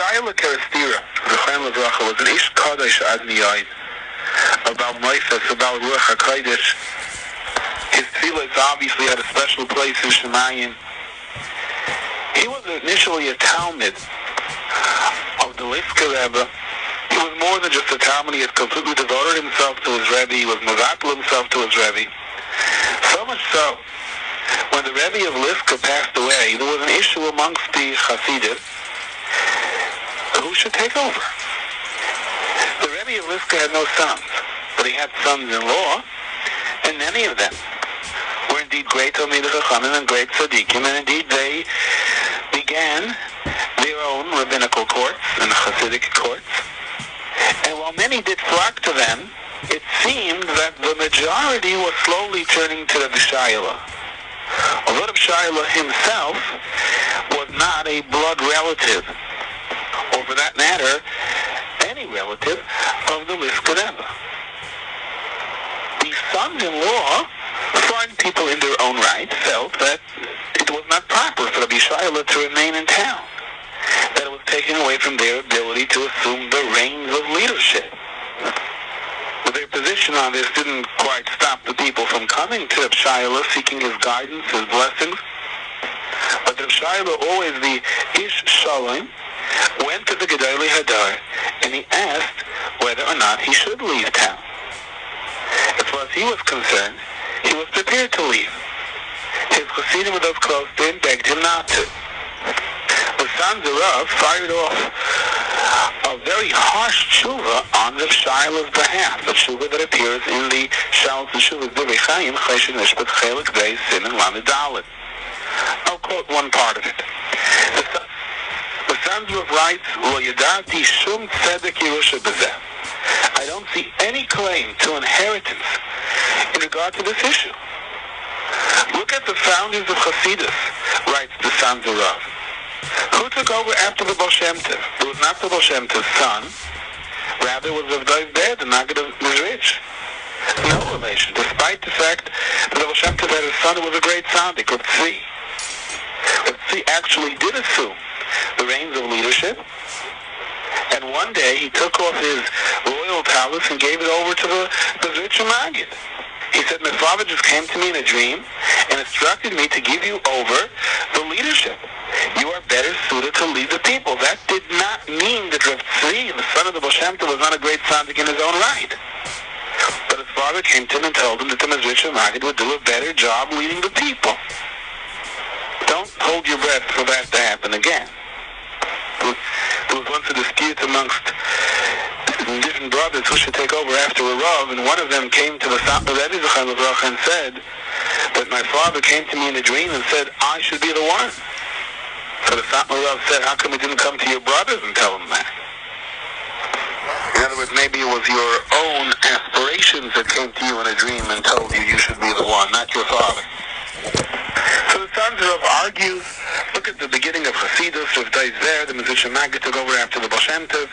shayele kerestirer, the Chaim was an ish kadosh ad miyayid, about Moises, about Ruach HaKodesh. His tefillas obviously had a special place in Shemayim. He was initially a Talmud of the Liska Rebbe. He was more than just a Talmud. He had completely devoted himself to his Rebbe. He was mevatel himself to his Rebbe. So much so, when the Rebbe of Liska passed away, there was an issue amongst the Hasidim. Who should take over? The Rebbe of Liska had no sons, but he had sons-in-law, and many of them were indeed great Talmidei Chachamim and great tzaddikim, and indeed they began their own rabbinical courts and Hasidic courts. And while many did flock to them, it seemed that the majority was slowly turning to the shayele. Although the shayele himself was not a blood relative, or for that matter, any relative of the Liska Rebbe. The sons-in-law, fine people in their own right, felt that it was not proper for the shayele to remain in town, that it was taken away from their ability to assume the reins of leadership. But their position on this didn't quite stop the people from coming to the shayele, seeking his guidance, his blessings. But the shayele, always the ish shalom, went to the Gedolei Hadar, and he asked whether or not he should leave town. As far as he was concerned, he was prepared to leave. His chassidim with those close to him begged him not to. The sons of Rav fired off a very harsh tshuva on the shayele's behalf, a tshuva that appears in the Shalos Teshuvos of Chaim, Chesed Mishpat Chelik Beis Sin and Lamed Dalet. I'll quote one part of it. The sons of Rav writes, "Lo yadati shum tzedek yerusha b'zeh." I don't see any claim to inheritance in regard to this issue. Look at the founders of Hasidus, writes the sons of Rav. Who took over after the Baal Shem Tov? It was not the Baal Shem Tov's son. Rather, it was Rav Dov the Maggid of Mizrich. No relation, despite the fact that the Baal Shem Tov had a son who was a great tzaddik, Rav Tzvi. Rav Tzvi actually did assume the reins of leadership, and one day he took off his royal talus and gave it over to the Mizrich Maggid. He said, "My father just came to me in a dream and instructed me to give you over the leadership. You are better suited to lead the people." That did not mean that Rav Tzvi, the son of the Baal Shem Tov, was not a great tzaddik in his own right. But his father came to him and told him that the Mizrich Maggid would do a better job leading the people. Don't hold your breath for that to happen again. There was once a dispute amongst different brothers who should take over after a Rav, and one of them came to the Rebbe and said that my father came to me in a dream and said I should be the one. So the Rav said, "How come you didn't come to your brothers and tell them that?" In other words, maybe it was your own aspirations that came to you in a dream and told you you should be the one, not your father. So the sons of Rav argues. Look at the beginning of Hasidus. Rav Dov, the Mizrich Maggid, took over after the Baal Shem Tov.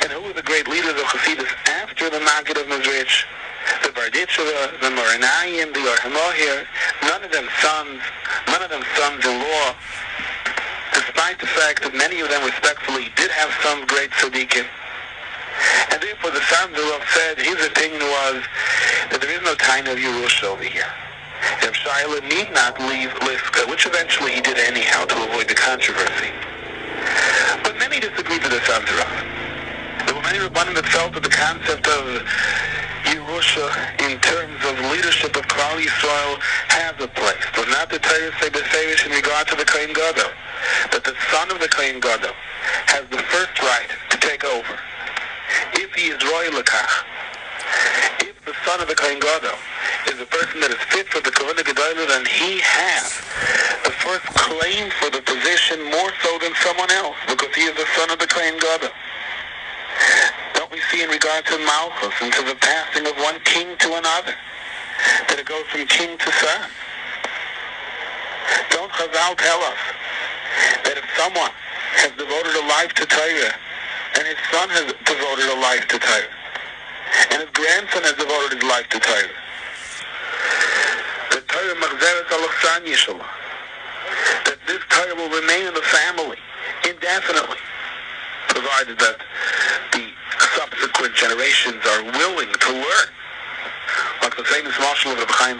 And who were the great leaders of Hasidus after the Maggid of Mizrich? The Barditcheva, the Moranayim, the Orhamohir. None of them sons-in-law, despite the fact that many of them respectfully did have some great tzaddikim. And therefore the sons of Rav said his opinion was that there is no time of Yerusha over here. Rav shayele need not leave Liska, which eventually he did anyhow to avoid the controversy. But many disagreed with the sons of Rav. There were many Rabbanim that felt that the concept of Yerusha in terms of leadership of Klal Yisrael has a place. Does not the Torah say b'ferish in regard to the Kohen Gadol that the son of the Kohen Gadol has the first right to take over if he is roy lekach? If the son of the Kohen Gadol is a person that is fit for the Kohen Gadol, then he has the first claim for the position more so than someone else, because he is the son of the Kohen Gadol. Don't we see in regard to Malchus and to the passing of one king to another, that it goes from king to son? Don't Chazal tell us that if someone has devoted a life to Torah, and his son has devoted a life to Torah, and his grandson has devoted his life to Torah, that Torah machzeret alachsan yishallah, that this Torah will remain in the family indefinitely, provided that the subsequent generations are willing to learn. Like the famous marshal of Chaim,